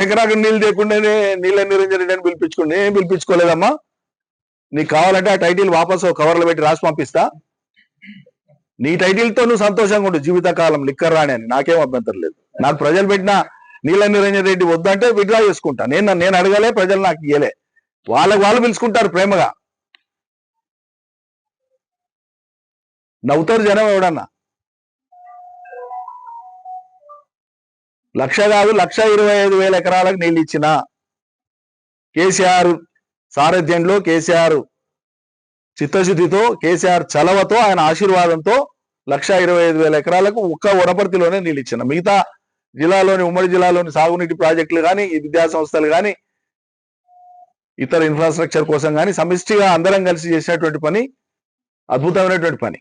ఎకరాకు నీళ్ళు లేకుండానే నీళ్ళ నిరంజన్ రెడ్డి అని పిలిపించుకుని నేను పిలిపించుకోలేదమ్మా. నీకు కావాలంటే ఆ టైటిల్ వాపసు కవర్లో పెట్టి రాసి పంపిస్తా. నీ టైటిల్తో నువ్వు సంతోషంగా ఉండు జీవితకాలం లిక్కర్ రాణి అని, నాకేం అభ్యంతరం లేదు. నాకు ప్రజలు పెట్టిన నీళ్ళ నిరంజన్ రెడ్డి వద్దంటే విత్డ్రా చేసుకుంటా. నేను అడగలే, ప్రజలు నాకు ఇయ్యలే. వాళ్ళు పిలుచుకుంటారు ప్రేమగా. నవ్వుతారు జనం. ఎవడన్నా 1,00,000 కాదు 1,25,000 ఎకరాలకు నీళ్ళు ఇచ్చిన కేసీఆర్ సారథ్యంలో, కేసీఆర్ చిత్తశుద్ధితో, కేసీఆర్ చలవతో, ఆయన ఆశీర్వాదంతో 1,25,000 ఎకరాలకు ఒక్క వనపర్తిలోనే నీళ్ళు ఇచ్చిన. మిగతా జిల్లాలోని, ఉమ్మడి జిల్లాలోని సాగునీటి ప్రాజెక్టులు కానీ, విద్యా సంస్థలు కానీ, ఇతర ఇన్ఫ్రాస్ట్రక్చర్ కోసం కానీ సమిష్టిగా అందరం కలిసి చేసినటువంటి పని అద్భుతమైనటువంటి పని.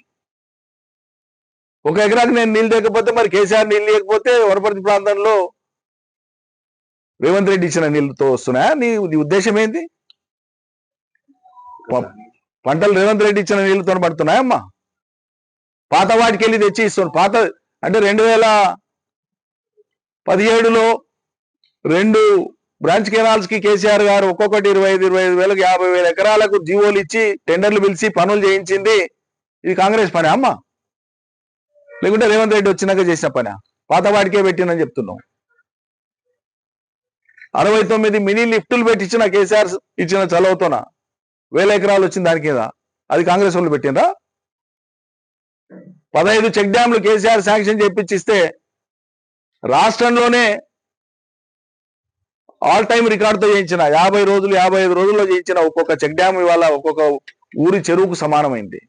1 ఎకరాకు నేను నీళ్ళు లేకపోతే, మరి కేసీఆర్ నీళ్ళు లేకపోతే వనపర్తి ప్రాంతంలో రేవంత్ రెడ్డి ఇచ్చిన నీళ్ళతో వస్తున్నాయా? నీ ఉద్దేశం ఏంటి? పంటలు రేవంత్ రెడ్డి ఇచ్చిన నీళ్ళతో పడుతున్నాయమ్మా? పాత వాటికి వెళ్ళి తెచ్చి ఇస్తున్నాడు. పాత అంటే 2017లో 2 బ్రాంచ్ కెనాల్స్ కి కేసీఆర్ గారు ఒక్కొక్కటి 25,000 50,000 ఎకరాలకు జీవోలు ఇచ్చి టెండర్లు పిలిచి పనులు చేయించింది. ఇది కాంగ్రెస్ పని అమ్మా? లేకుంటే రేవంత్ రెడ్డి వచ్చినాక చేసిన పని? పాత వాటికే పెట్టిందని చెప్తున్నాం. 69 మినీ లిఫ్టులు పెట్టించిన కేసీఆర్ ఇచ్చిన చలవతోన 1,000 ఎకరాలు వచ్చింది దాని కింద. అది కాంగ్రెస్ వాళ్ళు పెట్టినరా? 15 చెక్ డ్యాంలు కేసీఆర్ శాంక్షన్ చేయించిస్తే రాష్ట్రంలోనే ఆల్ టైమ్ రికార్డుతో చేయించిన 50 రోజులు 55 రోజుల్లో చేయించిన ఒక్కొక్క చెక్ డ్యామ్ ఇవాళ ఒక్కొక్క ఊరి చెరువుకు సమానమైంది.